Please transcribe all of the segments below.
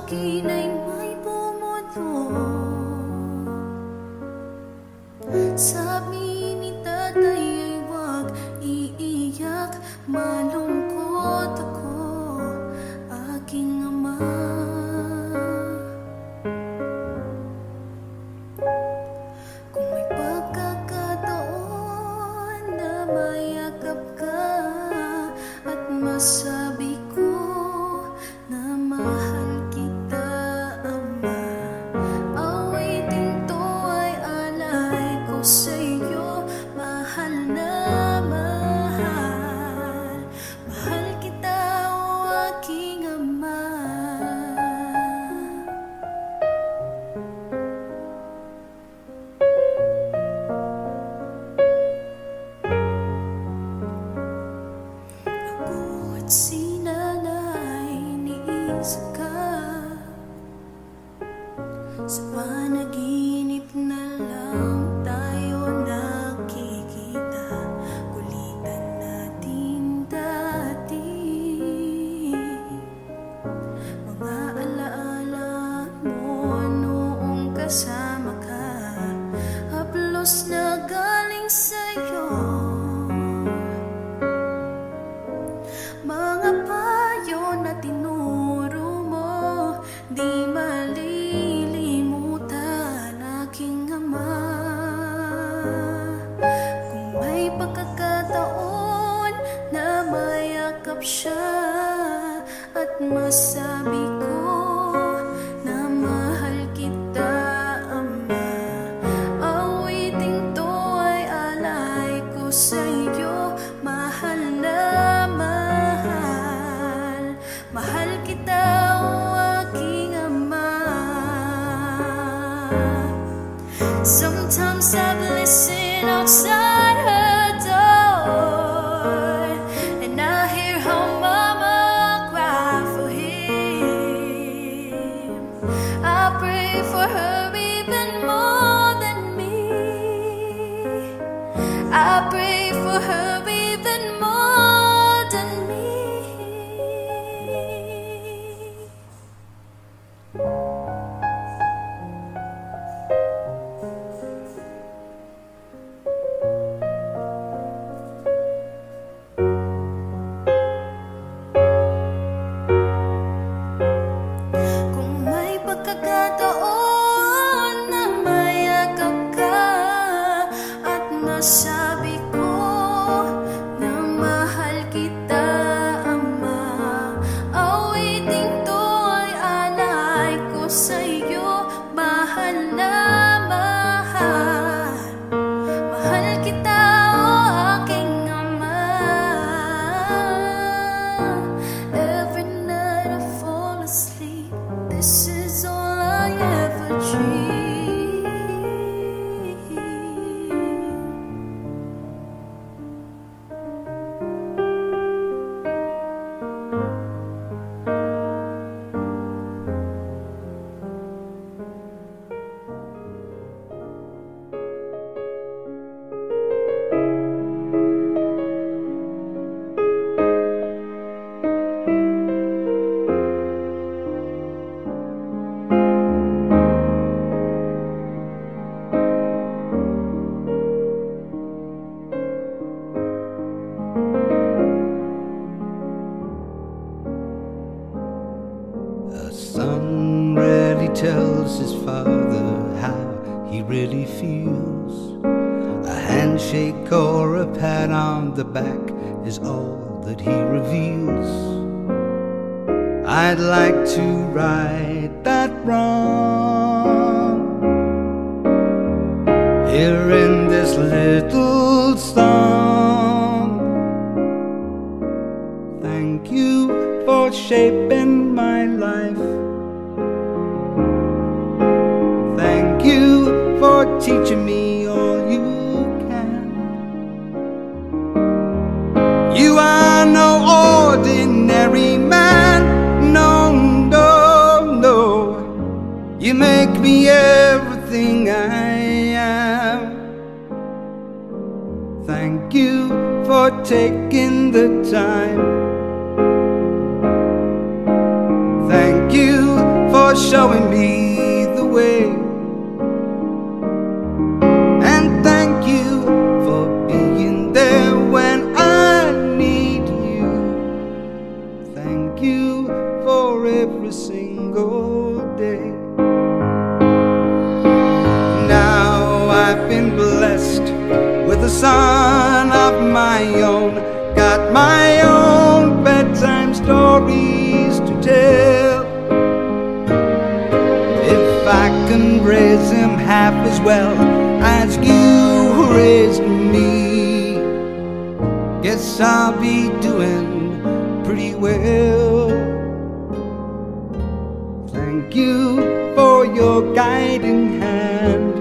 akin ay may bumuto. Sabi ni tatay ay wag iiyak, malungkot ako, aking ama. Kung may pagkakataon na mayakap ka at masabi ko na mahal kita, ama, awiting to ay alay ko sa'yo. Mahal na mahal, mahal kita, o aking ama. Ako at si nanay iniisip ka, sa panaginip na lang tayo nakikita. Kulitan natin dati, mga alaala mo noong kasama ka, haplos na galing sa'yo. Mga payo na tinuro mo, di malilimutan, aking ama. Kung may pagkakataon na mayakap siya at masabi ko na mahal kita, ama, awiting to ay alay ko sa'yo. Mahal na mahal, mahal kita, o aking ama. Sometimes I've listened outside her door, and I hear her mama cry for him. I pray for her even more than me. I pray for her even more than me. Kung may pagkakataon na mayakap ka at masabi ko na mahal kita, ama, awiting to ay alay ko sa'yo. Mahal na mahal, mahal kita, o aking ama. Every night I fall asleep, this is all I ever dream. A son rarely tells his father how he really feels. A handshake or a pat on the back is all that he reveals. I'd like to right that wrong here in this little song. Thank you for shaping my life. Thank you for teaching me all you can. You are no ordinary man. No, no, no. You make me everything I am. Thank you for taking the time. Thank you for showing me the way. And thank you for being there when I need you. Thank you for every single day. Now I've been blessed with a son of my own, got my own bedtime stories to tell. If I can raise him half as well as you raised me, guess I'll be doing pretty well. Thank you for your guiding hand.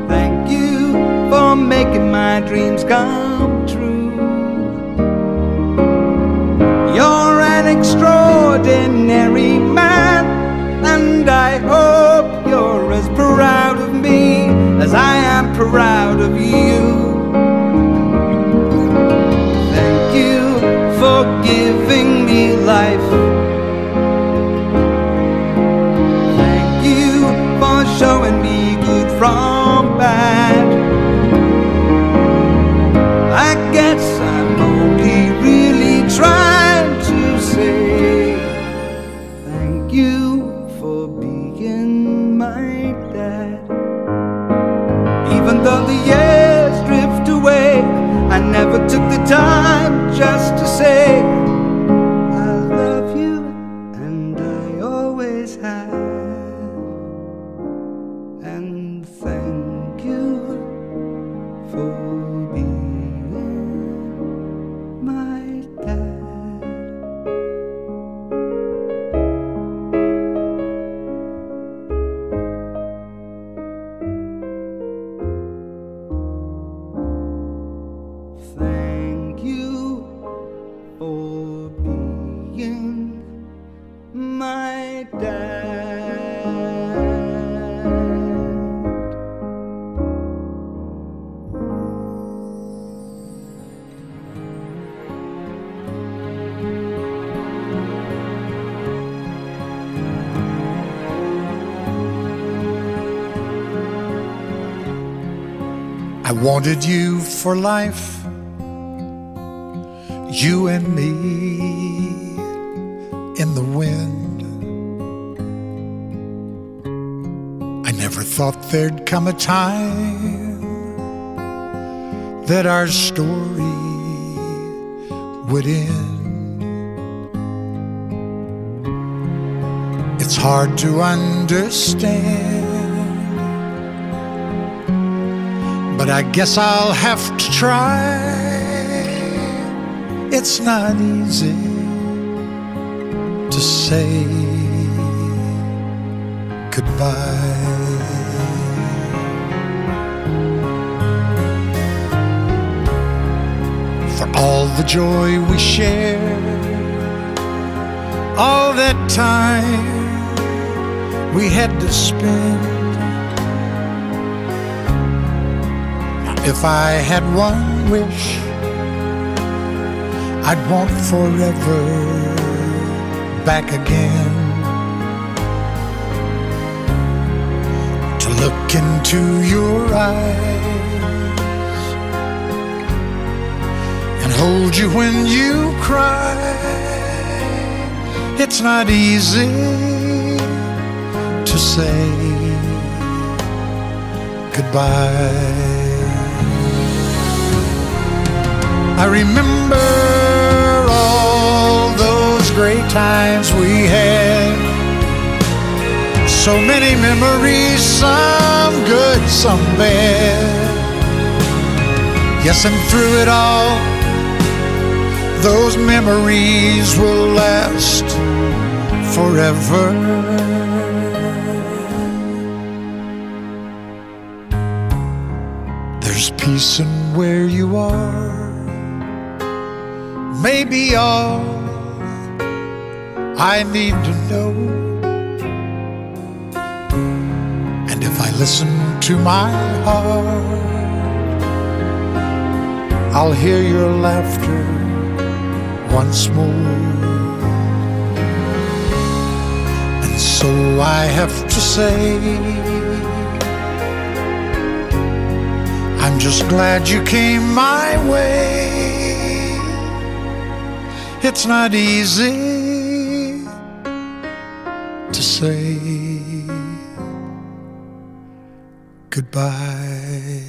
Thank you for making my dreams come true. You're an extraordinary man, and I hope you're as proud of me as I am proud of you. Thank you for giving me life. Thank you for showing me good from bad. I guess I'm only really trying to say thank you for being my dad. Even though the years drift away, I never took the time just to say I love you, and I always have. And thank you for being my dad. Thank you for being my dad. I wanted you for life, you and me in the wind. I never thought there'd come a time that our story would end. It's hard to understand, but I guess I'll have to try. It's not easy to say goodbye. For all the joy we shared, all that time we had to spend. If I had one wish, I'd want forever back again. To look into your eyes and hold you when you cry. It's not easy to say goodbye. I remember all those great times we had. So many memories, some good, some bad. Yes, and through it all, those memories will last forever. There's peace in where you are. Maybe all I need to know. And if I listen to my heart, I'll hear your laughter once more. So I have to say, I'm just glad you came my way. It's not easy to say goodbye.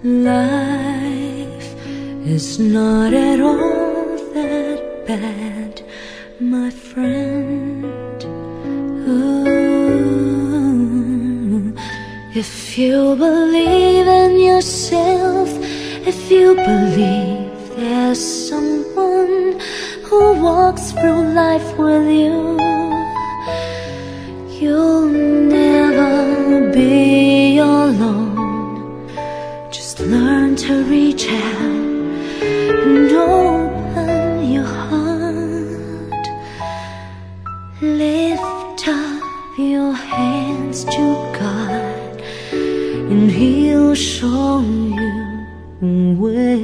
Life is not at all that bad, my friend. Ooh. If you believe in yourself, if you believe there's someone who walks through life with you, you'll never be alone. Learn to reach out and open your heart. Lift up your hands to God, and He'll show you the way.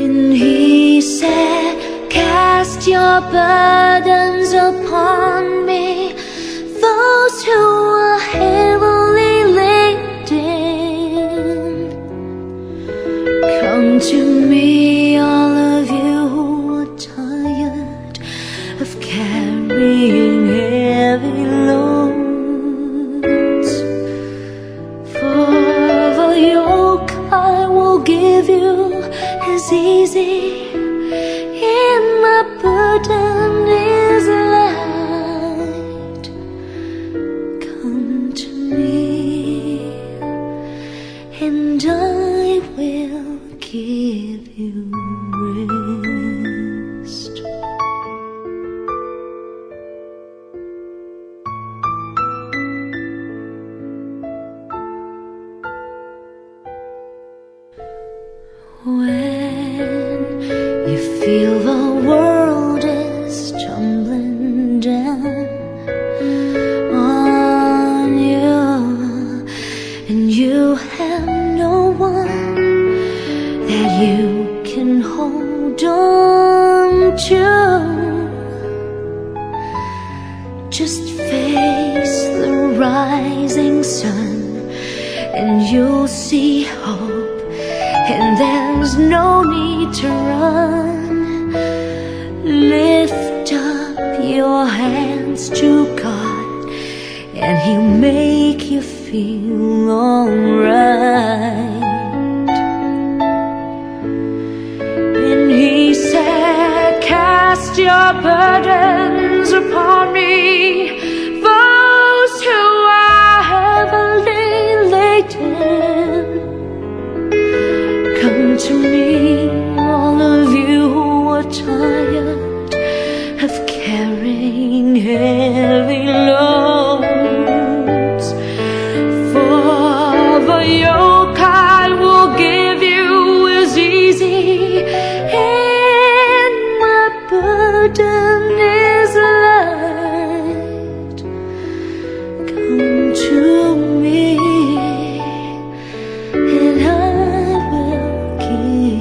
And He said, cast your burdens upon me, those who are heavily laden. Come to me, all of you who are tired of carrying heavy loads. For the yoke I will give you is easy, and my burden is light. And I will give you rest. When you feel the world is tumbling down on you, and you have no one that you can hold on to, just face the rising sun and you'll see hope, and there's no need to run. Lift up your hands to God, and He'll make you feel alright. And He said, cast your burdens upon me, those who are heavily laden. Come to me, all of you who are tired of carrying heavy loads. For the yoke I will give you is easy, and my burden is light. Come to me, and I will give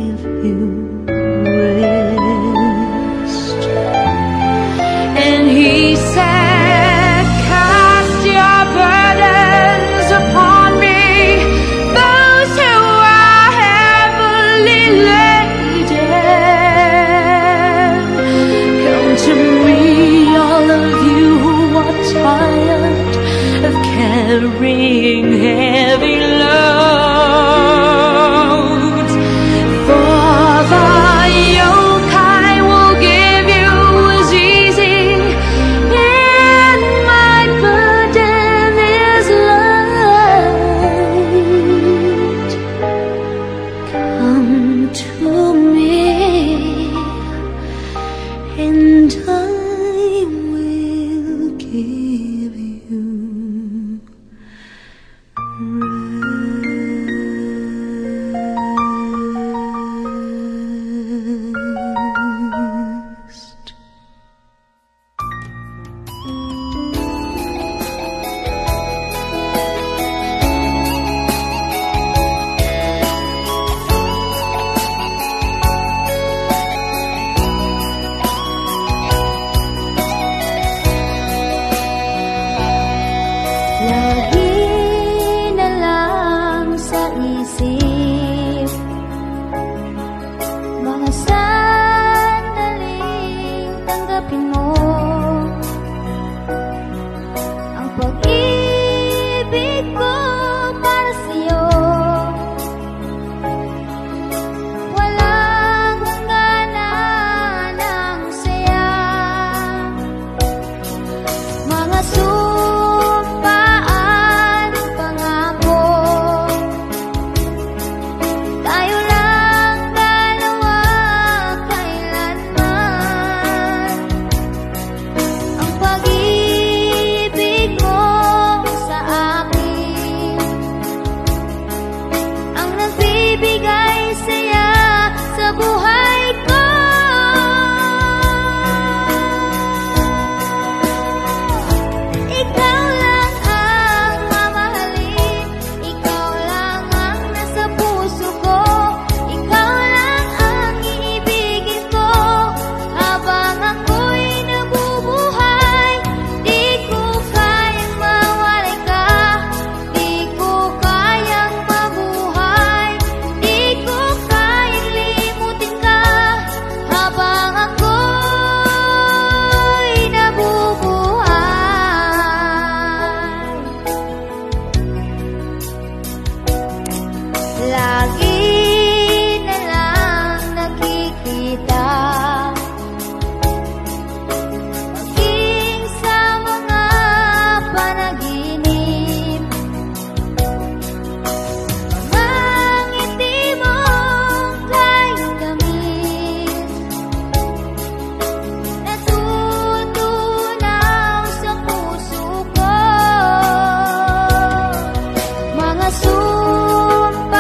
lagi na lang nakikita. Paging sa mga panaginip, mga ngiti mong kay tamis, natutunaw sa puso ko. Mga sumpaan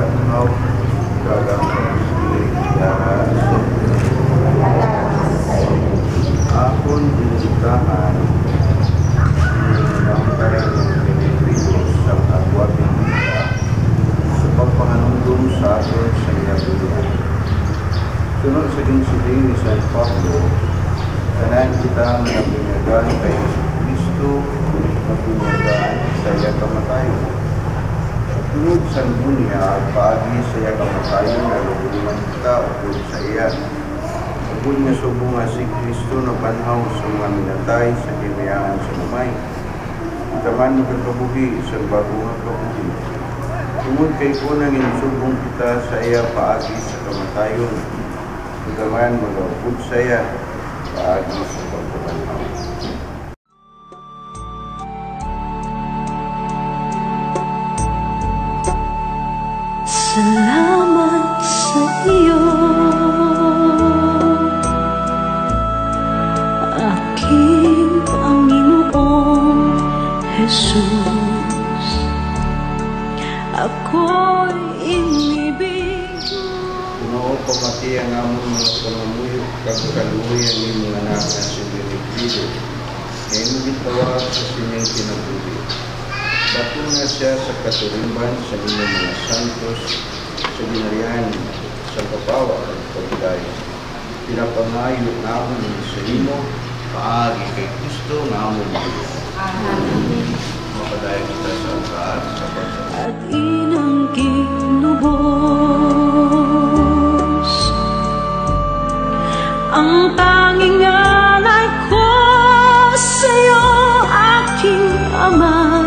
banhaw kagang akon binitahan ng parang Pilipinos sa agwat ng kita sa pagpanganundong sa atin sa iyang. Sunod sa ginsiling ni San Pablo, tanan kita nga binyagan kay Kristo na binyagan sa iyang kamatayon. Tunod sa dunya at paagi sa iyang kamatayon na lumuliman kita upod sa iyan. Upod nga subong nga si Kristo na banhaw sa mga minatay sa hinayaan sa lumay. Itaman magkakabuhi sa bagong kabuhi. Tungod kay ko nang inisubong kita sa iya paagi sa kamatayon. Itaman mag-upod sa iya paagi sa pagkabanhaw. Salamat sa iyo, aking Panginoong Jesus. Ako'y inibig Ginoo, pamati ang amon mga pangamuyo kag kaluoy ang imong anak na si Benedicto. Ngayon gitawag sa sining kinabuhi. Bato na siya sa katulimban sa inyong mga santos sa ginarihan sa kapawa at pagday. Pinapangayo namin sa imo paagi kay Kristo nga amon Diyos. Mapadayon kita sa kaat sa pagsasabi. at inang kinubos. Ang tanging alay ko sa'yo, aking Ama,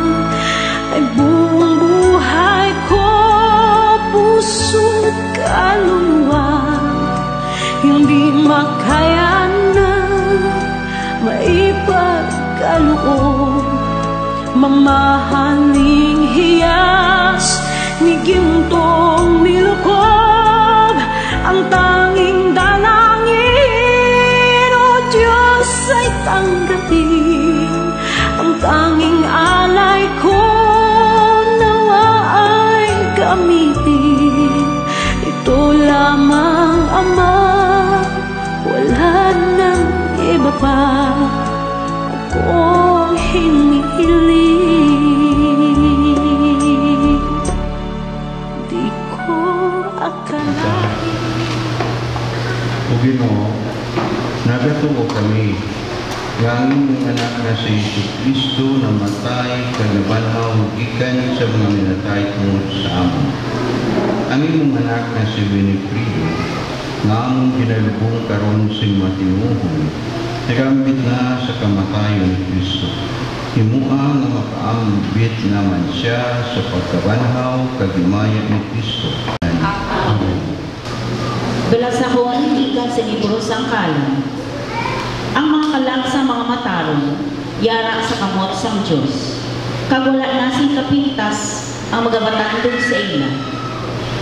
ay buong buhay ko, puso't kaluluwa. Hindi makaya na maipagkaloob, mamahaling hiyas ni gintong nilukob. Ang tanging dalangin, O Diyos, ay tanggapin. Ang tanging alay ko nawa ay gamitin. Ito lamang, Ama, wala nang iba pa akong hinihiling. Di ko akalain. O Ginoo, nagatuo kami nga ang imong anak na si Kristo na matay kalabanhaw gikan sa mga minatay tungod sa amon. Ang imong anak na si Benedicto nga among ginalubong karon sa matinuhon, nagambit na sa kamatayon ni Kristo. Himua nga makaambit naman siya sa pagkabanhaw kagimaya ni Kristo. Belasahon ikan sa libro sang kalan. Ang mga kalag sa mga matarong, yara sa kamot sang Diyos. Kagwala na si kapintas ang magabatandog sa ila.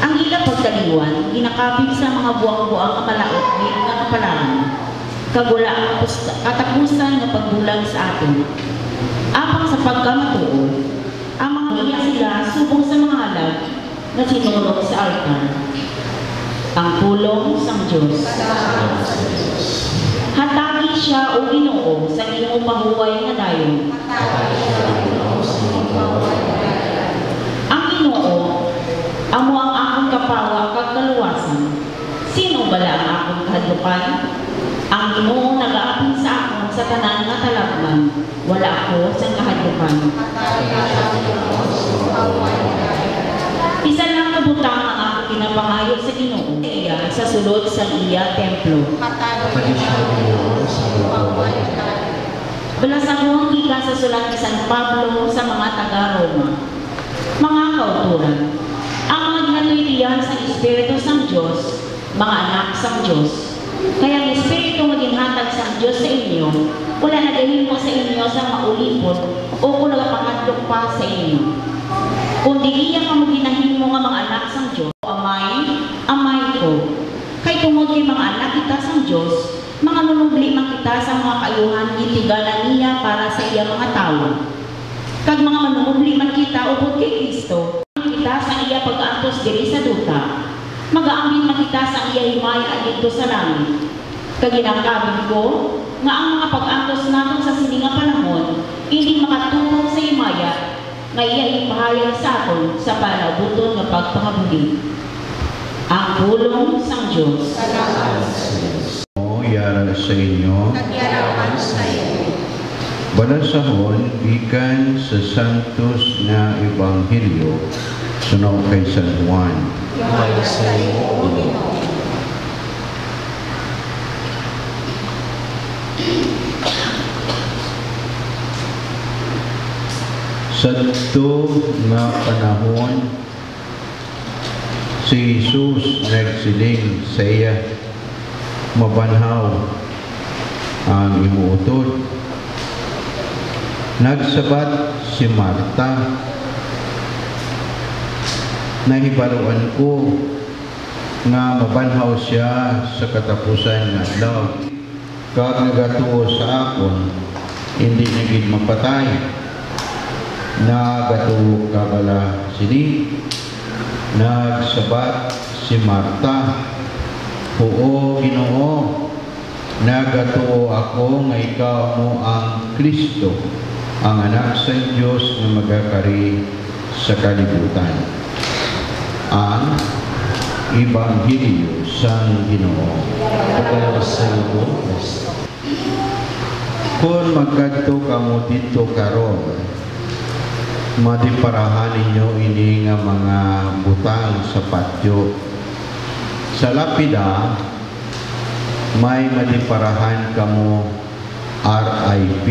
Ang ila pagtaliwan, ginakapit sa mga buwang-buwang kamalaot bilang nga kapalangan. Kagwala ang katapusan na pagbulag sa atin. Apang sa pagkamatuon, ang mga iya sila subong sa mga alag na sinulog sa altar. Ang pulong sang Diyos. Hatagi siya o Ginoo sa iyong pahuway na dayon. Ang Ginoo, amo ang akong kapawa kag kaluwasan. Sino bala ang akong kahadlukan? Ang Ginoo nag-aapin sa akon sa tanan nga talagman. Wala ako sa kahadlukan. Isa lang kabutang ang akong pinapangayo sa Ginoo. Iya sa sulod sa iya templo. Belasahon gikan sa sulat ni San Pablo sa mga taga-Roma. Mga kauturan, ang mga ginatuilihan sa Espiritu sang Diyos, mga anak sang Diyos. Kaya ang Espiritu maginhatag sang Diyos sa inyo, wala nagahimo sa inyo sa maulipon o kung nagapakadlok pa sa inyo. Kundi iya ka mo ginahimo nga mga anak sang Diyos, amay ko. Kay tungod kay mga anak kita sang Diyos, mga nunubli man kita sa mga kayuhan gitigalan niya para sa iya mga tao. Kag mga manunubli man kita upod kay Kristo, kita sa iya pag-antos Dios diri sa duta, magaambit makita sa iya himaya dito sa langit. Kaginangkabig ko nga ang mga pag-antos naton sa sininga panahon hindi makatulong sa himaya nga iya ipahayag sa aton sa palabuton nga pagpangabuli. Ang pulong sang Diyos. Yara sa inyo. Nagyaraman sa iyo. Balasahon gikan sa Santos na Ebanghelyo suno kay San Juan. Yumay sa iyo, O Ginoo. Sa ito nga panahon, si Jesus nagsiling sa iya, mabanhaw ang imuutod. Nagsabat si Marta, nahibaluan ko nga mabanhaw siya sa katapusan ng adlaw. Kag nagatuo sa akon, hindi naging mapatay. Nagatuo kabala sini. Nagsabat si Marta, oo, Ginoo, nagatuo ako nga ikaw mo ang Kristo, ang anak sa Diyos na magakari sa kalibutan. Ang Ebanghelyo sang Ginoo. Pagkala sa iyo, Kristo. Kung magkadto kamo dito karon, madiparahan ninyo ini nga mga butang sa patio. Sa lapida, may madiparahan kamo RIP.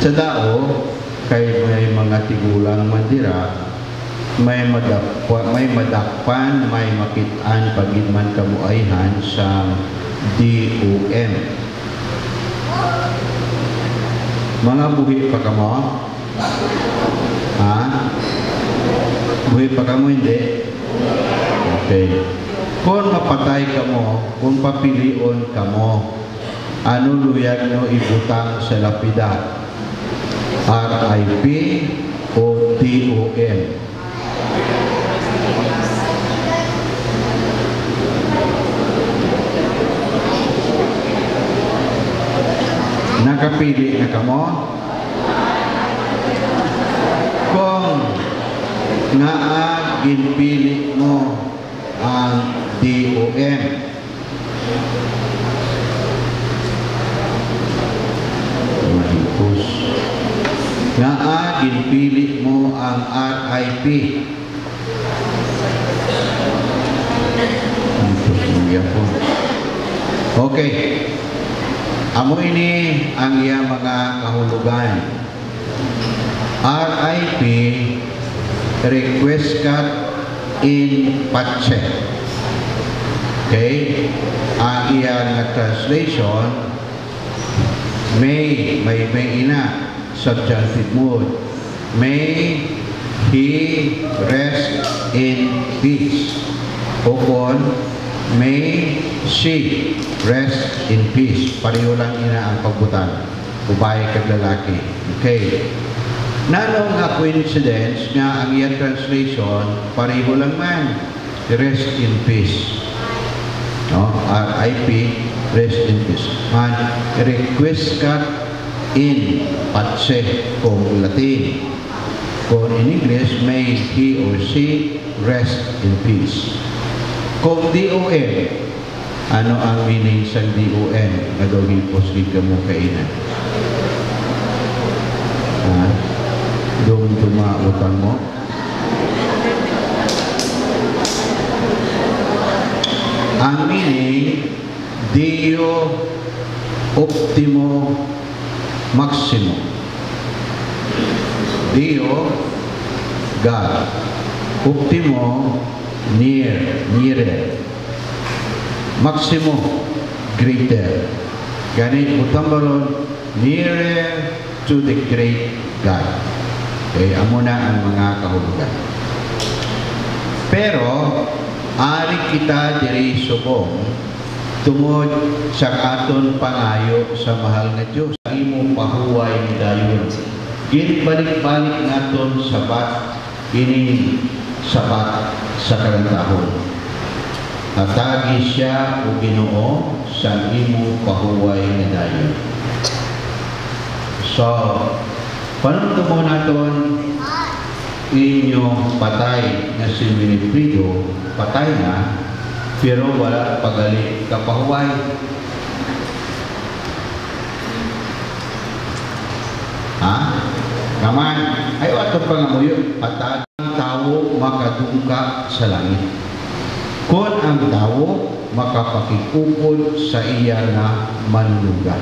Sa dao, kay may mga tigulang mandira, may madakpan, may makitaan pagidman kamuayhan sa DOM. Mga buhi pa ka mo? Ha? Buhi pa ka mo, hindi? Okay. Kung mapatay ka mo, kung papilion ka mo, ano luyag no ibutang sa lapida? RIP o DOM? Nakapili na ka mo? Kung naa ginpili mo ang DOM, mahipos. Naa ginpili mo ang RIP, okay. Amo ini ang iya mga kahulugan. RIP, request card in pace. Okay? Ang iya nga translation, may ina, subjunctive mood. May he rest in peace. O kung may she rest in peace. Pareho lang ina ang pagbutang. Babae kag lalaki. Okay. Nano nga coincidence nga ang iyang translation, pareho lang man. Rest in peace. No? RIP, rest in peace. Man, request card in pace kung Latin. Kung in English, may he or she rest in peace. Kung DOM, ano ang meaning sa DOM? Nagawin po sige mo kainan. Ha? Doon tumautang mo? Ang meaning, Dio Optimo Maximo. Dio, God. Optimo, nearer. Maximo, greater. Ganit utambalon, nearer to the great God. Okay, amo na ang mga kahulugan. Pero, ari kita diri subong tungod sa aton pangayo sa mahal nga Dios. Imo pahuway ni dayon. Ginbalik-balik naton sabat ini sapat sa kalantahon. Atagi siya o Ginoo sa imo pahuway nga dayon. So, panuntumo naton inyong patay na si Winifredo, patay na, pero wala pagali kapahuway. Ha? Kaman, ay ato pa nga mo yun, patag ang tao makadungka sa langit. Kung ang tao makapakikupod sa iya na manunuga.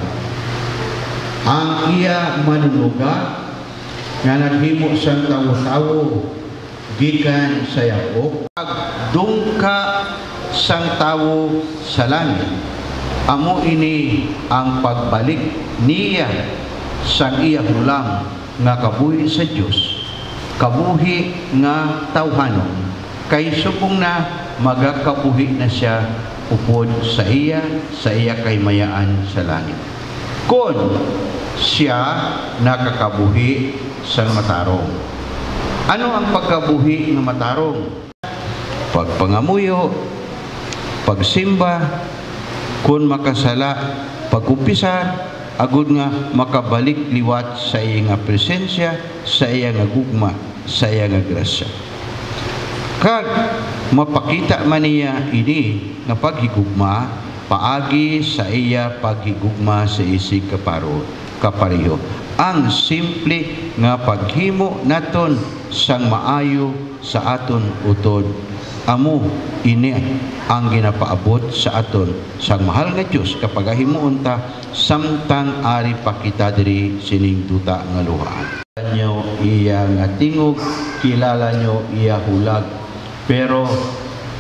Ang iya manunuga nga naghimo sa tawo-tawo gikan sa Yakob, dungka sang tawo sa langit. Amo ini ang pagbalik niya sang iya hulang nga kabuhi sa Dios, kabuhi nga tawhanon, kay subong na magakabuhi na siya upod sa iya kay mayaan sa langit. Kung siya nakakabuhi sa matarong. Ano ang pagkabuhi ng matarong? Pagpangamuyo, pagsimba, kung makasala, pagkumpisar, agud nga makabalik liwat sa iya nga presensya, sa iya nga gugma, sa iya nga grasya. Kag mapakita man niya ini nga paghigugma, paagi sa iya paghigugma sa isig kapareho. Ang simple nga paghimo naton sang maayo sa aton utod. Amo ini ang ginapaabot sa aton sang mahal nga Dios kapag himuon ta samtang ari pa kita diri sining duta nga luhaan. Nyo iya nga tingog, kilala nyo iya hulag, pero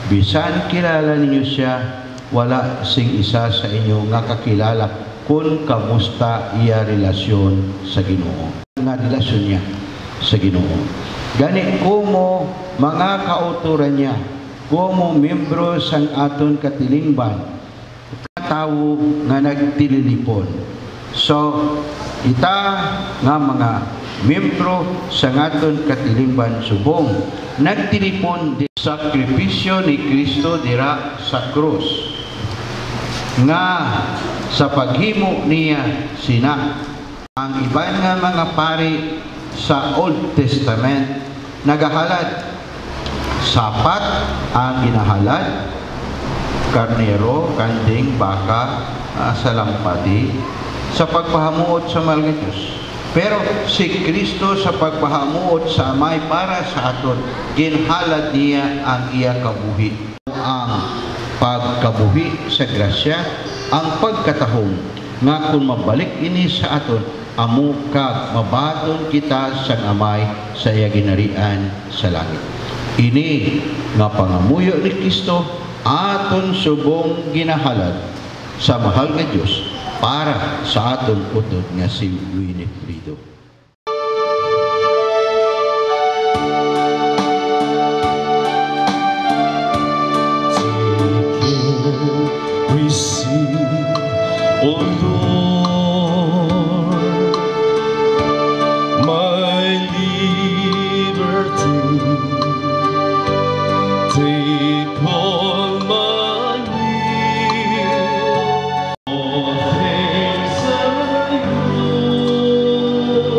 bisan kilala ninyo siya, wala sing isa sa inyo nga kakilala kung kamusta iya relasyon sa Ginoo. Nga relasyon niya sa Ginoo. Gani kumo mga kauturan niya, kumo membro sang aton katilingban, tawo nga nagtililipon. So, ita nga mga membro sang aton katilingban subong nagtilipon di sakripisyo ni Kristo dira sa krus, nga sa paghimo niya sina. Ang iban nga mga pari sa Old Testament nagahalad, sapat ang ginahalad, karnero, kanding, baka, salampati sa pagpahamuot sa mahal nga Diyos. Pero si Kristo sa pagpahamuot sa amay para sa aton, ginhalad niya ang iya kabuhi. Ang pagkabuhi sa grasya, ang pagkatahong nga kung mabalik ini sa aton, amo kag mabaton kita sa amay sa iya ginarian sa langit. Ini nga pangamuyo ni Kristo aton subong ginahalad sa mahal nga Dios para sa aton utod nga si Winifredo. Receive, O Lord, my liberty. Take all my will. All things are yours.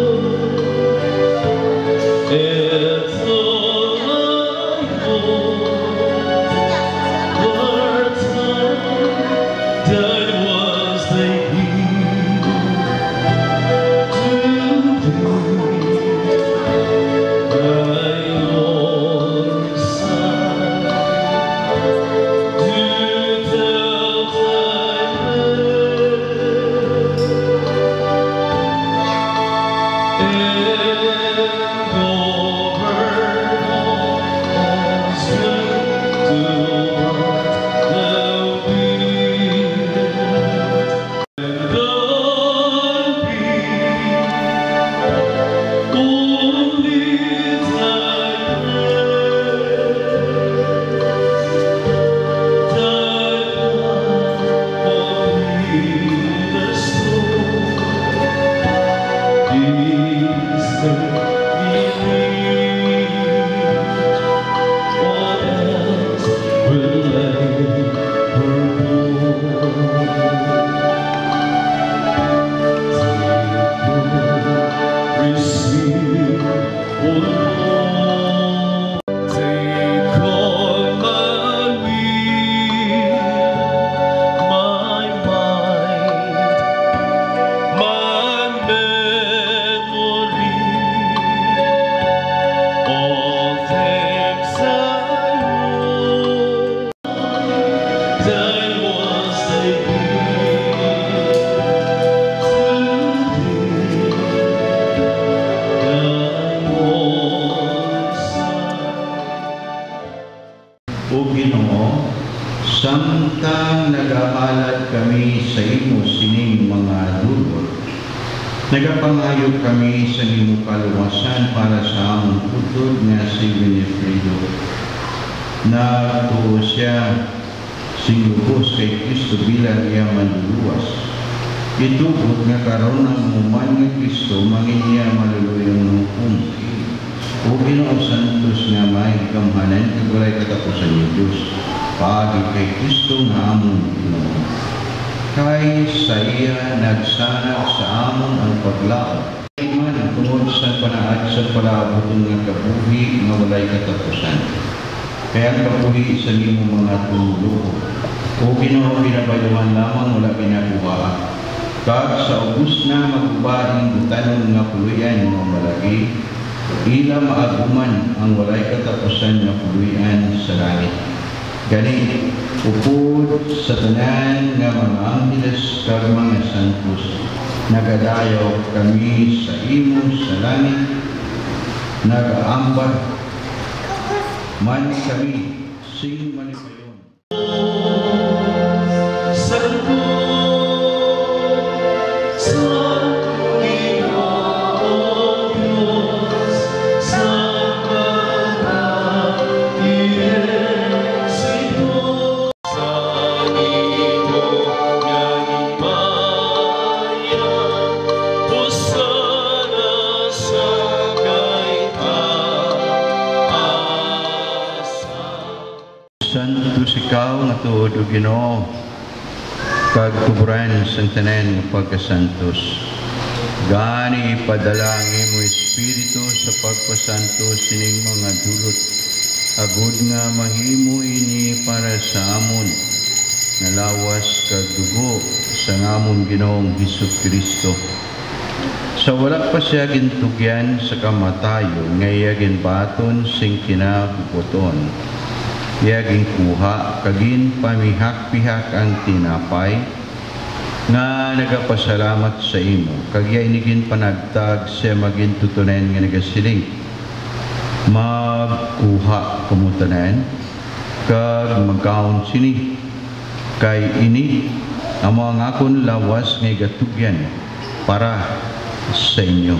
O Ginoo, samtang nag-aalad kami sa imo sining mga dulot, nagapangayo kami sa imo kaluwasan para sa among putod nga si Winifredo. Nagtuo siya sinubos kay Kristo bilang iya manluluwas. Itubot nga karon ang muman nga Kristo mangin iya maluluyang kumpi. O Ginoo Santos nga may kamhanan kag walay katapusan ni Dios. Paagi kay Kristo nga among Ginoo. Kay sa iya nagsanag sa amon ang paglaot. Man tungod sa panaad sa palabuton nga kabuhi nga walay katapusan. Kaya kabuhi sa nimo mga tumuluko. O Ginoo, binabayuhan lamang wala ginabuha. Kag sa ubos na magubahing butanon nga puluyan nga malagi, ila maaguman ang walay katapusan nga puluyan sa langit. Gani, upod sa tanan nga mga angeles kag mga santos, nagadayaw kami sa imo sa langit, nag-aambar man kami, sing manipayon. Santos ikaw nga tuod o Ginoo, kag tuburan sa tanan nga pagkasantos. Gani ipadala ang imo Espiritu sa pagpasantos sining mga dulot. Agud nga mahimo ini para sa amon, nalawas kag dugo sa amon Ginoong Hesukristo. Sa wala pa siya gintugyan sa kamatayon, nga iya ginbaton sing kinabubuton. Iyaging kuha, kagin pamihak-pihak ang tinapay, nga nagapasalamat sa imo. Kagya inigin panagtag siya maging tutunan nga nagasiling. Magkuha kumutanan, kag magkaon sini. Kay ini, amo ang akon lawas nga gatugyan para sa inyo.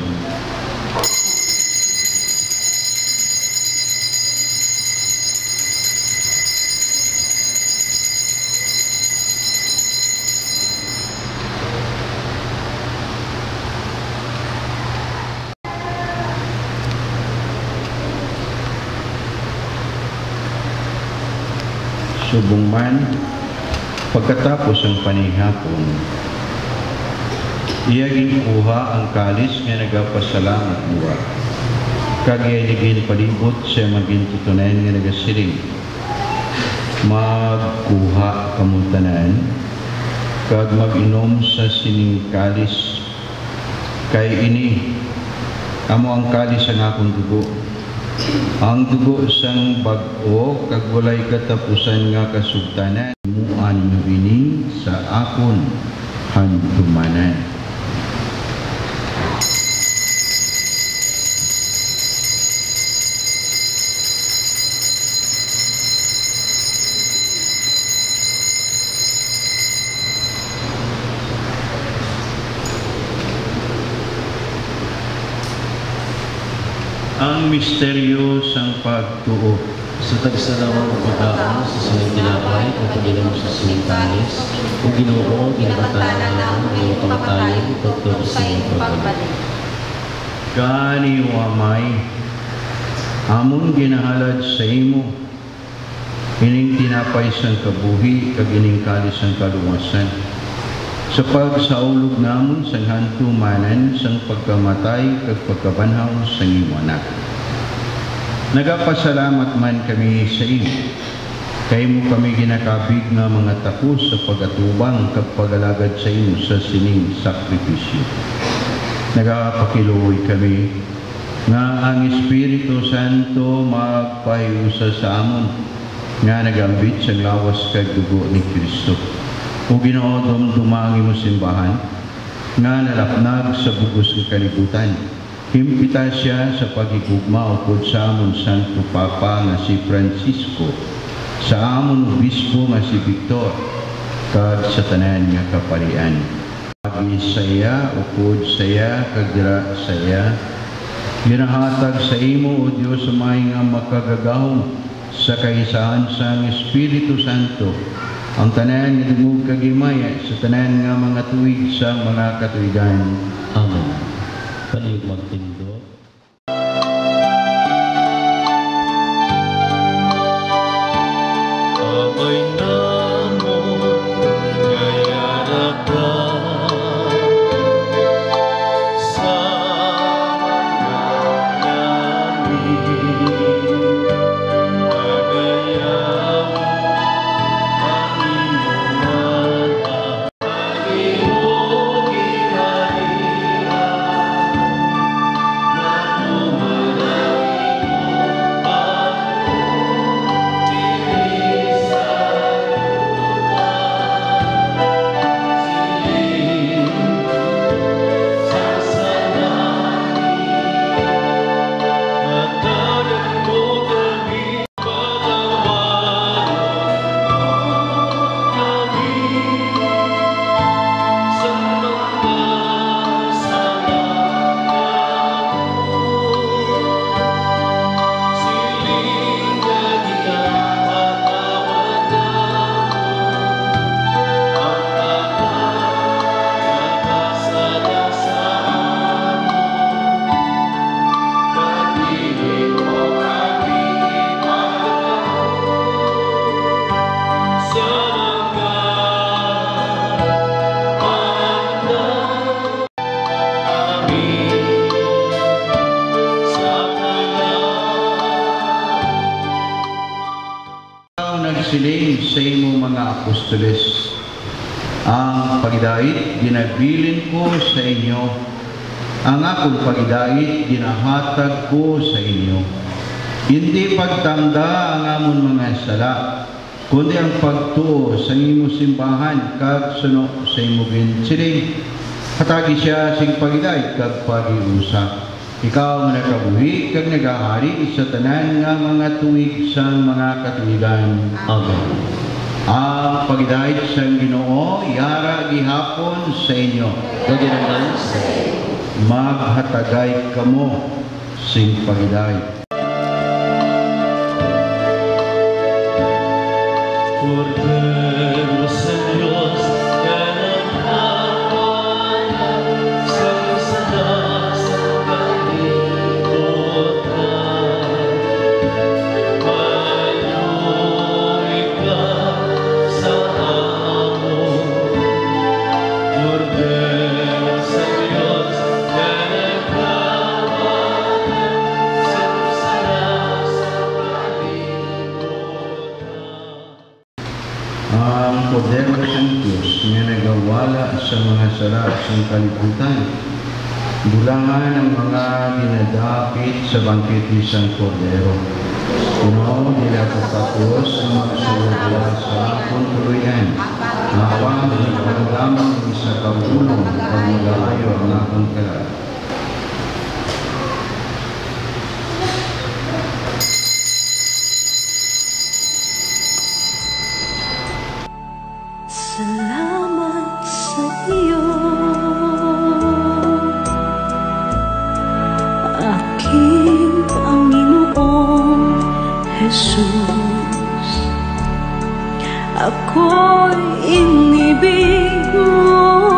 Subong man, pagkatapos ang panihapon, iyaging kuha ang kalis nga nagapasalamat buwa. Kag iyaging palibot siya maging tutunan nga nagasiling. Magkuha kamutanan, kag mag-inom sa sining kalis. Kay ini, amo ang kalis ang akong dugo. Ang dugo sang bag-o kag walay katapusan nga kasugtanan, muan nyo ini sa akon handumanan. Ang misteryo sang pagtuo. Sa tagsarawang pagkaon sa sining tinapay o pag-inom sa sining kalis, o Ginoo, ginabatanan ang iyong kamatayon tungkol sa iyong pagbalik. Gani wamay, amon ginahalad sa imo, ining tinapay sang kabuhi, kag ining kalis sang kaluwasan. Sa pagsaulog namon sang hantumanan sang pagkamatay kag pagkabanhaw sang imo anak. Nagapasalamat man kami sa iyo. Kay mo kami ginakabig nga mga takos sa pagatubang kag pagalagad sa imo sa sining sakripisyo. Nagapakiluoy kami nga ang Espiritu Santo magpahiusa sa amon nga nagambit sa lawas kag dugo ni Kristo. O Ginoo, dumangi mo simbahan nga nalapnag sa bugos ng kalibutan. Himpita siya sa pagigugma upod sa amon Santo Papa nga si Francisco sa amon obispo nga si Victor kag sa tanan nga kaparian. Agi saya ukod saya kag dira saya ginahatag sa imo o Dios sumay nga makagagahom sa kaisahan sa Espiritu Santo ang tanan nga dungog kag himaya sa tanan nga mga tuig sa mga katuigan. Amen. Palihog magtindo. Amay namon ngayara ka sa mga langit. Pagayaw ang iyong mata, ang iyong ihalian, na tumalangin mo pag-tirisan siling sasalangin. Matagal mo kami nagsiling sa imo mga apostoles, ang pagidait ginabilin ko sa inyo, ang akong pagidait ginahatag ko sa inyo. Hindi pagtanda ang amon mga sala, kundi ang pagtuo sa imo simbahan kag suno sa imo ginsiling. Hatagi siya sing pagidait kag pagiusa. Ikaw nga nakabuhi kag nagahari sa tanan nga mga tuig sa mga katuigan. Amen. Ang pagidait sa Ginoo yara gihapon sa inyo. Gaginagan sa Maghatagay kamo sing pagidait. Cordero sa Diyos, kanang-kanan, sangsala sa kalibutan. Maluoy ka sa amon. Cordero sa Diyos, kanang-kanan, sangsala sa kalibutan. Ang Cordero ng Diyos nga nagawala sa mga sala sa kalibutan. Bulangan ang mga dinadapit sa bangkit isang Cordero. Ginoo nila katapos ang mga sulod sa akong tuluyan. Napang ipaglamang isa kabulong pag mag-aayo ang akong kalat. Salamat sa iyo, aking Panginoong Jesus. Ako'y inibig mo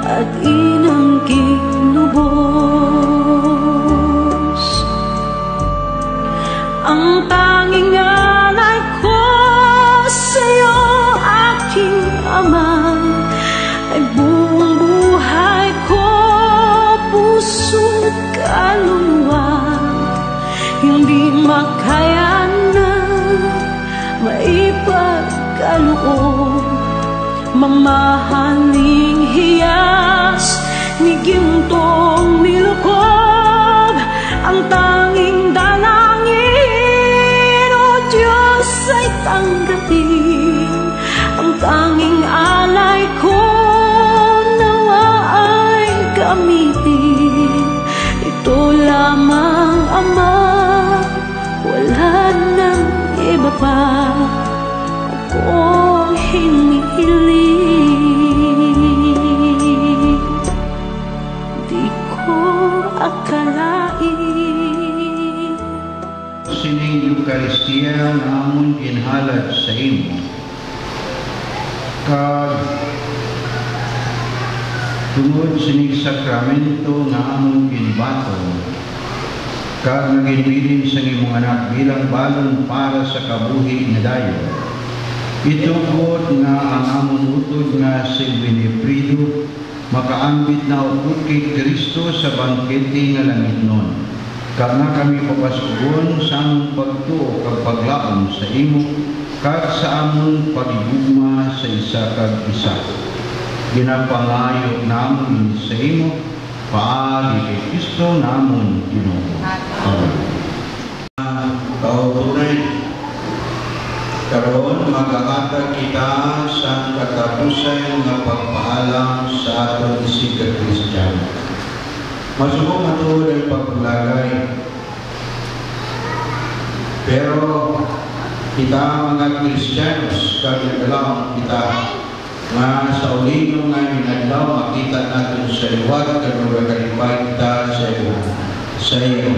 at inangging lubos. Ang tanging alay ko sa'yo, aking Ama, ay buong buhay ko, puso't kaluluwa. Hindi makaya na maipagkaloob, mamahaling hiyas ni gintong nilukob. Ang tanging dalangin, o Diyos, ay tanggapin. Ang tanging alay ko, nawa ay gamitin. Ito lamang, Ama, wala ba akong hinihiling? Di ko akalain. Sining Eucharistia nga amon ginhalad sa imo, kag tungod sining sakramento nga amon ginbato, kag naginbilin sa imong anak bilang balon para sa kabuhi nga dayon. Itugod nga ang amon utod nga si Winifredo makaambit na upod kay Kristo sa bangkete nga langitnon. Kag na kami papasugon sa among pagtuo kag paglaom sa imo kag sa amon pagigugma sa isa kag isa. Ginapangayo namon sa imo paagi kay Kristo namon Ginoo. Kautunan karon maghahatag kita sa katapusan nga pagpaalam sa aton isig Kristiyano. Masubok matuod ang pagpulagay. Pero kita mga Kristiyanos, kagalaw kita nga sa ulino nga minadlaw makita natin sa liwat kanuragalibay kita sa iyo.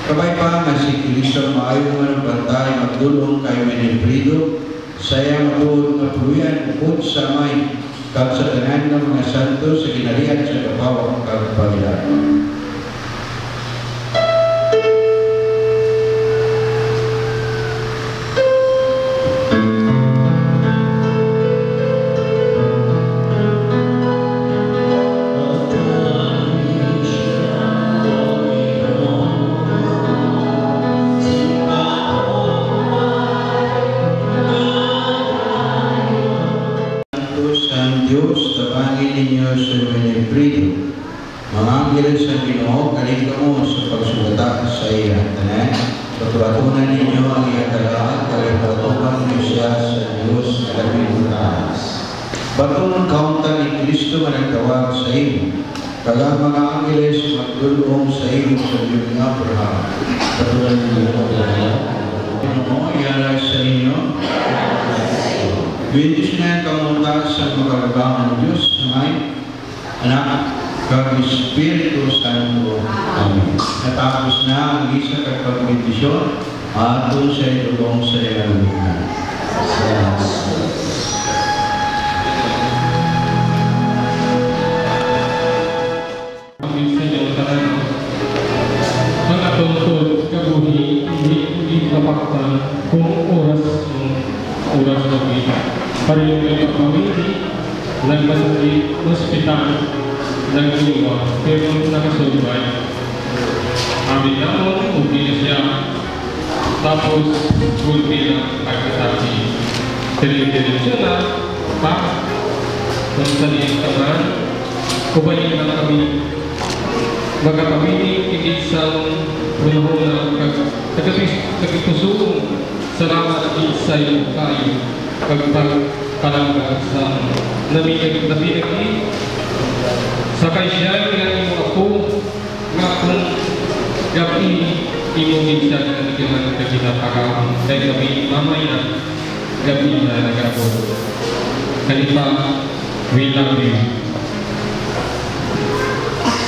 Kabay pa nga si Kristo maayo nga ng bantay magdulong kay Winifredo saya matuod nga puluyan bukod sa may kag sa tanan ng mga santo sa ginalian sa kapawang kag Panginoon. Diyos, tabangin ninyo sa Winifredo. Mga angeles ng Ginoo, kaling kamo sa pagsugata sa iya. Tanan, patulatunan ninyo ang iyang kalaan, kalipatukan niyo siya sa Diyos na labing taas. Batong kaunta ni Kristo nga nagtawag sa iyo. Kagang mga angeles magdulong sa iyo sa Diyos ng Abraham. Patulatunan ninyo ang Ginoo, ialay sa inyo. Bendisyonan kamunta sa magagawa ng Diyos sa may anak kag Espiritu Santo. Amen. Natapos na ang isa kag pagbendisyon aton sa itulong sa ilalungan. Amin sa inyo tanan. Ang atong kabuhi hindi kapaktan kung oras ng vida. Para yung mga pamilya, nagmasakit, hospital, nag-iwa, pero nakasurvive. Amin naman, okay na siya. Tapos, good lang pagkasabi. Diretso na, pa, kung saan yung taman, kubayin lang kami. Magkakamiling, inisang panahon na nagkatusulong. Salamat sa iyo kayo pagpapalanggan sa nabinig sa kaysyan nga imo ako nga kung gabi imo minsan na nagkiman ka ginapagawa dahil gabi mamaya gabi na nagabot kalipa we love you.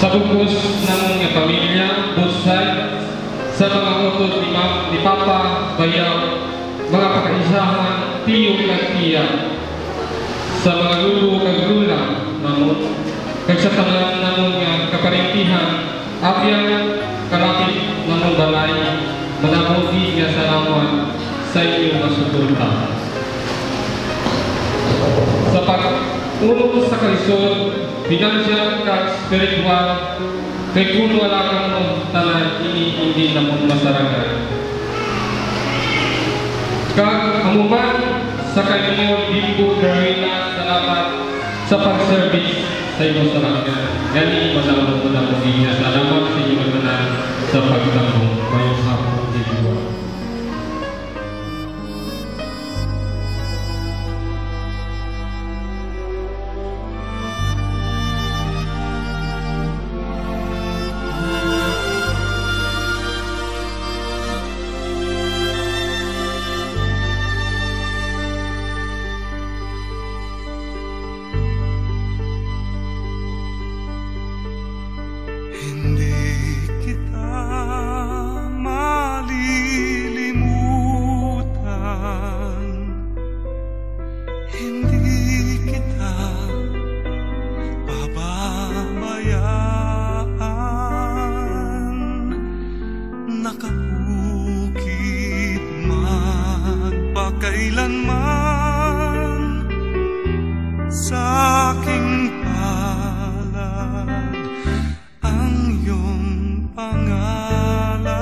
Sa bugos ng pamilya both sides sa mga utod ni Papa Bayaw, mga pakaisahan, tiyo kag tiya, sa mga lulu kag lula, namon, kag sa tanan namon nga kaparintihan, apyang kalapit namon balay, manamodi nga salamat sa inyong masuporta. Sa pag-ulong sa kalisod, financial kag spiritual, kay kung wala kang tanan, hindi namon masarangan. Kag amuman sa kanyo dito gawin na salamat sa pag-service sa iyo sa langit. Gani madamot niya. Salamat sa iyo tanan sa pagtambong ngayong hapon dito. nakaukit magpakailanman sa aking palad ang iyong pangalan.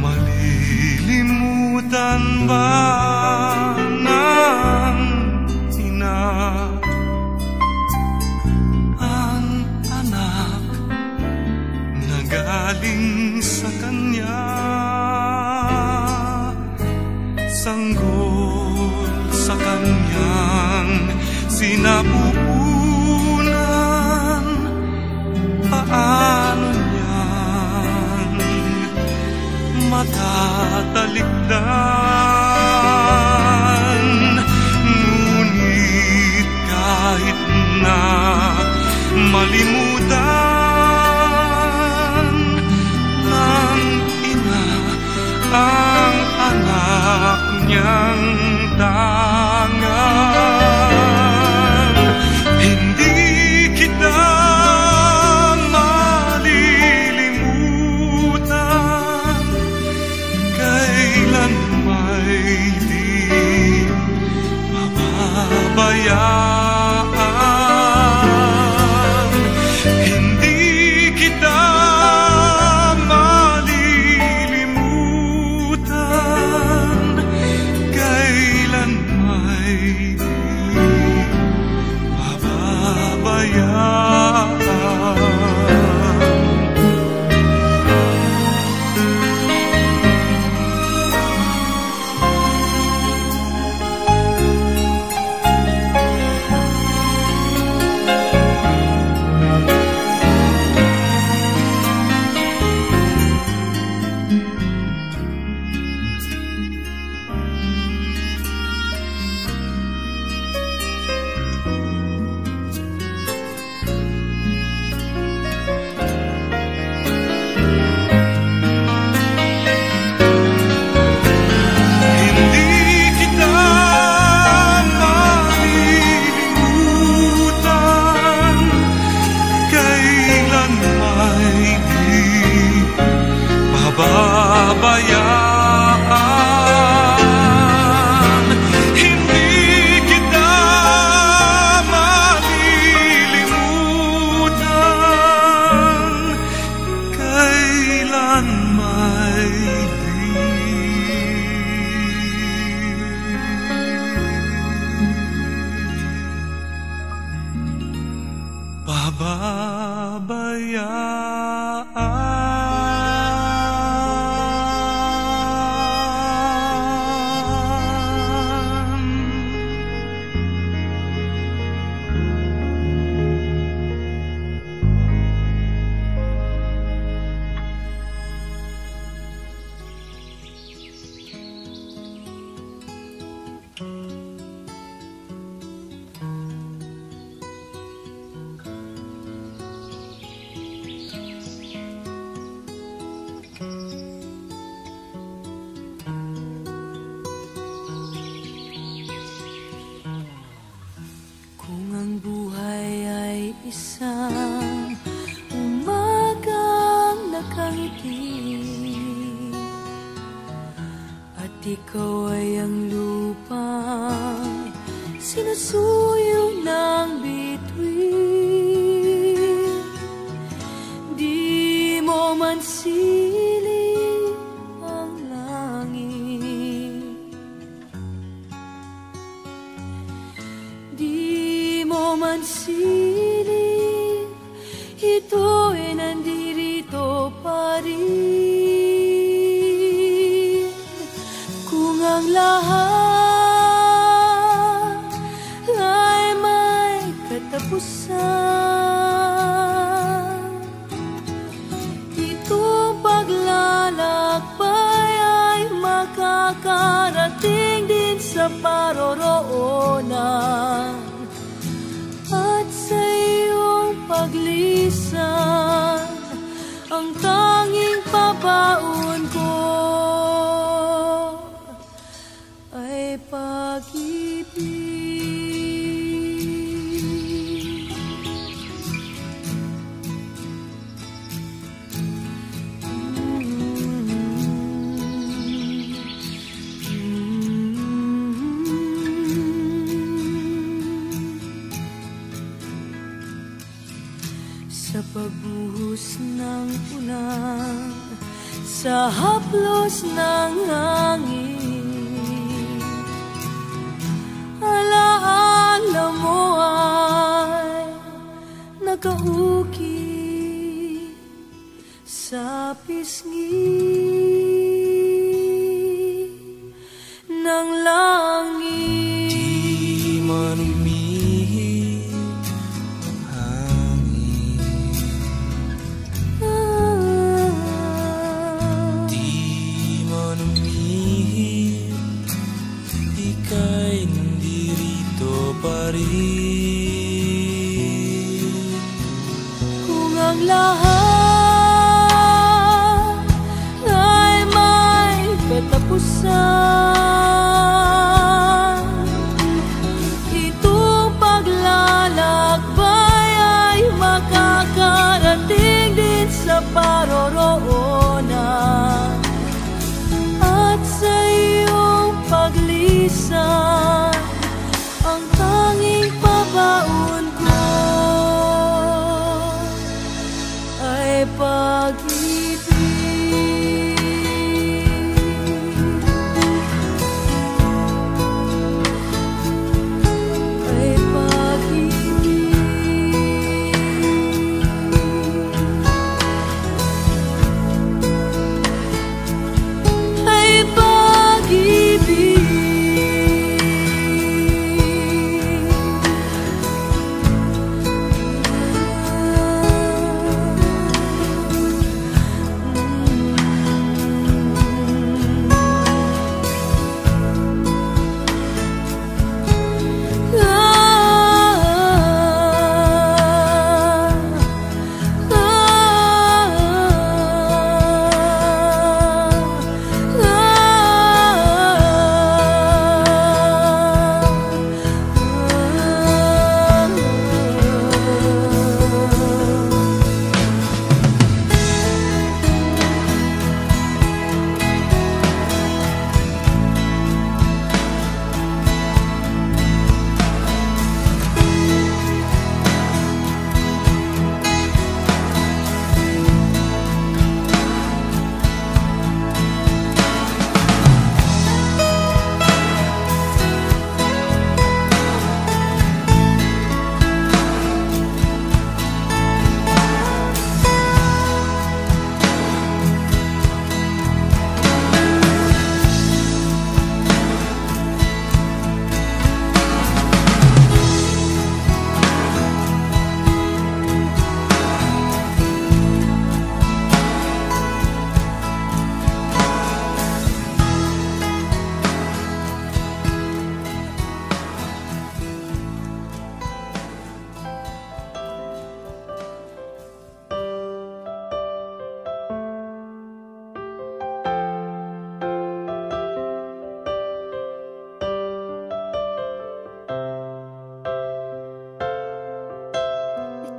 Malilimutan ba ng ina ang anak na galing sa kanya? Sanggol sa kanyang sinapupunan, paano niyang matatalikdan? Ngunit kahit na malimutan ng ina ang anak niyang tangan, hindi kita malilimutan, kailan may di mababayaan. Hindi kita malilimutan, kailan may di mababayaan. Pabayaan, hindi kita malilimutan, kailan may di pababayaan. Kung ang buhay ay isang umagang nakangiti at ikaw ay ang lupang sinusuyo ng bituin, di mo man siling ang langit, di mo man siling, ito ay nandirito pa rin. Kung ang lahat ay may katapusan, itong paglalakbay ay makakarating din sa paroroonan. At sa iyong paglisan, ang tanging pabaon ko ay pag-ibig. lalamunan sa haplos ng hangin. Alaala mo ay nakaukit sa pisngi ng langit. Di man umihip ang hangin, di man umihip, ika'y nandirito pa rin. Kung ang lahat ay may katapusan, itong paglalakbay ay makakarating din sa paroroonan. At sa iyong paglisan, ang tanging pabaon ko ay pag-ibig. Ay pag-ibig. Ay pag-ibig.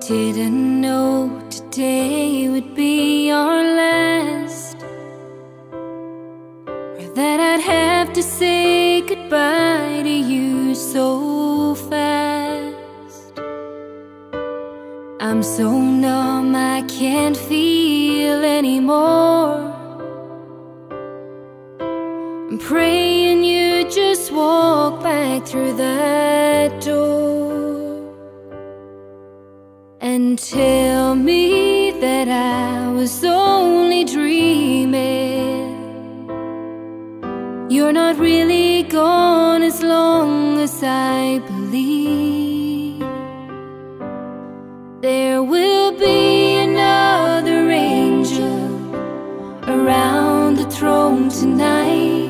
Didn't know today would be our last, or that I'd have to say goodbye to you so fast. I'm so numb I can't feel anymore. I'm praying you just walk back through that door and tell me that I was only dreaming. You're not really gone as long as I believe. There will be another angel around the throne tonight.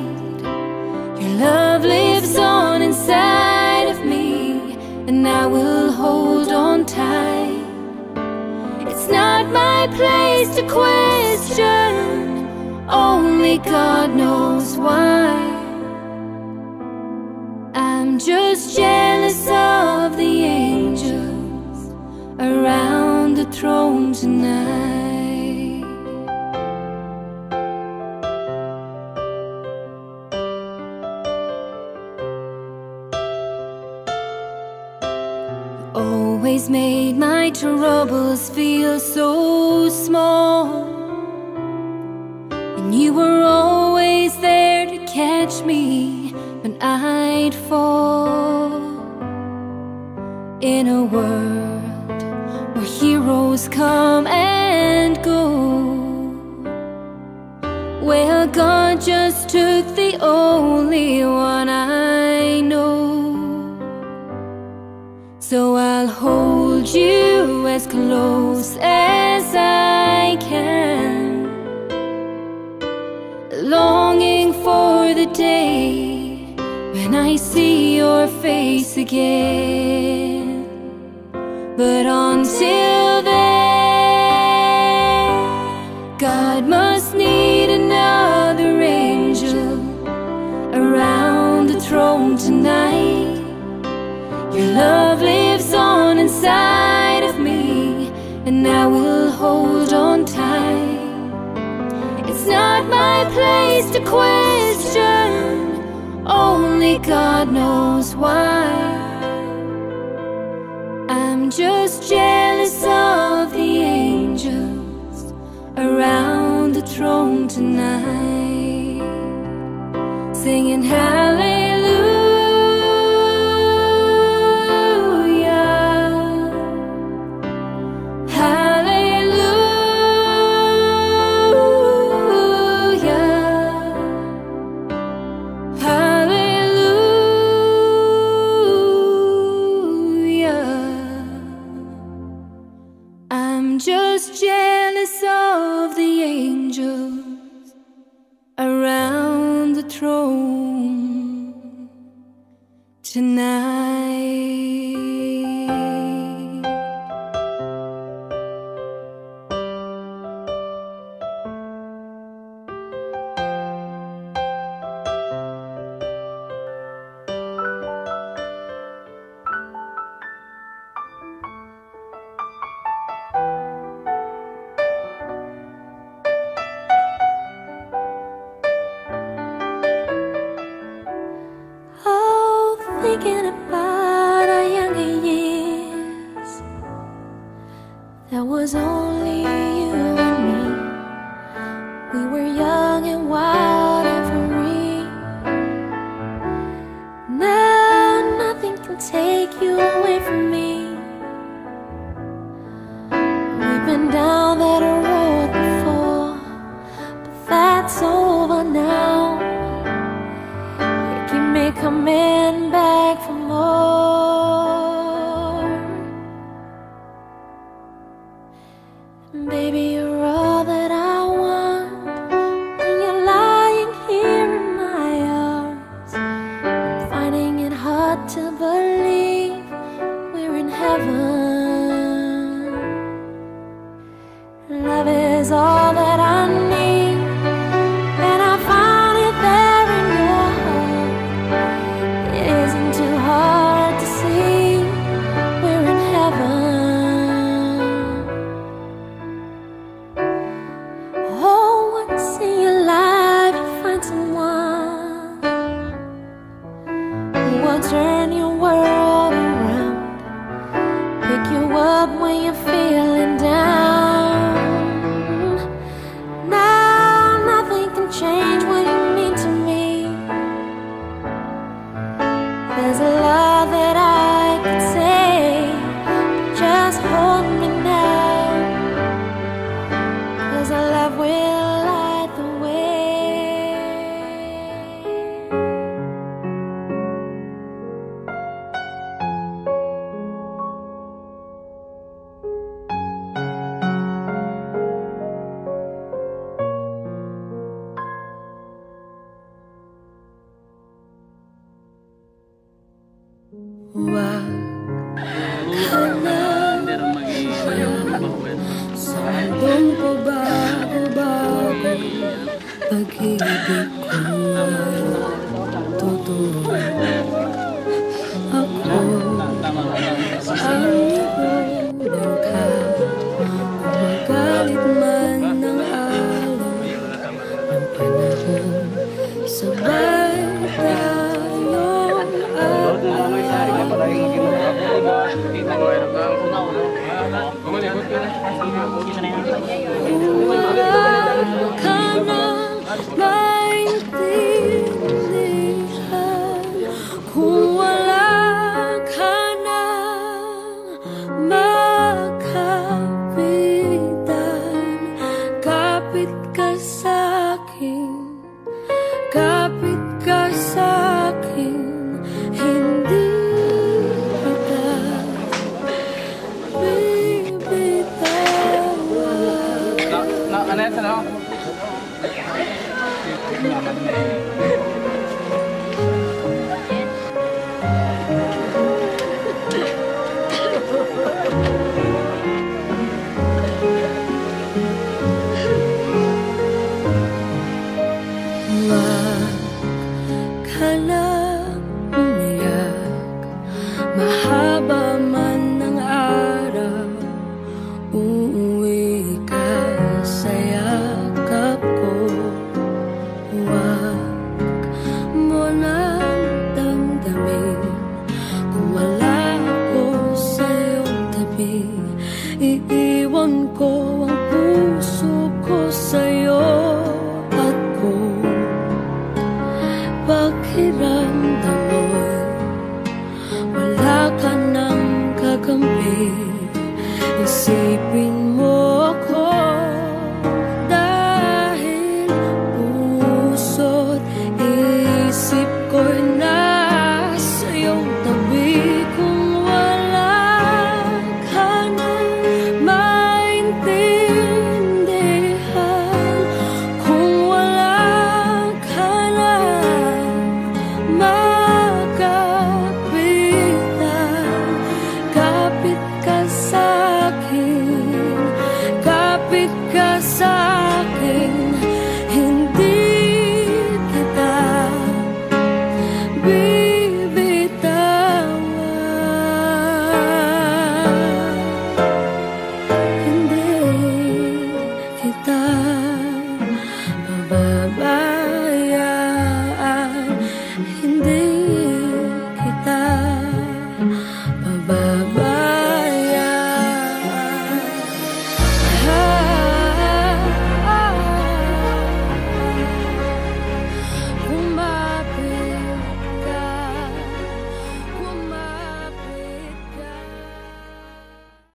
Your love lives on inside of me, and I will hold on tight. It's not my place to question, only God knows why. I'm just jealous of the angels around the throne tonight. Always made my troubles feel so small. I'd fall in a world where heroes come and go. Well, God just took the only one I know. So I'll hold you as close as I can, longing for the day when I see your face again. But until then, God must need another angel around the throne tonight. Your love lives on inside of me, and I will hold on tight. It's not my place to question, only God knows why. I'm just jealous of the angels around the throne tonight, singing hallelujah. Just jealous of the angels around the throne tonight. Thinking about our younger years, there was only you and me. We were young and wild and free. Now nothing can take you away from me. We've been down that road before, but that's over now. You keep me coming back for more. Baby, you're all that I want when you're lying here in my arms. I'm finding it hard to believe we're in heaven. Love is all that I need, and I found it there in your heart. It isn't too hard to see we're in heaven. Oh, once in your life you find someone who will turn your world around, pick you up when you're feeling down. Now nothing can change what you mean to me. There's a lot that I could say, but just hold me now, 'cause our love will light the way. Wag ka na sa mundong pabago-bago. Kapit ka sa'kin, kapit ka sa'kin, hindi kita bibitawan. Ano yan, ano?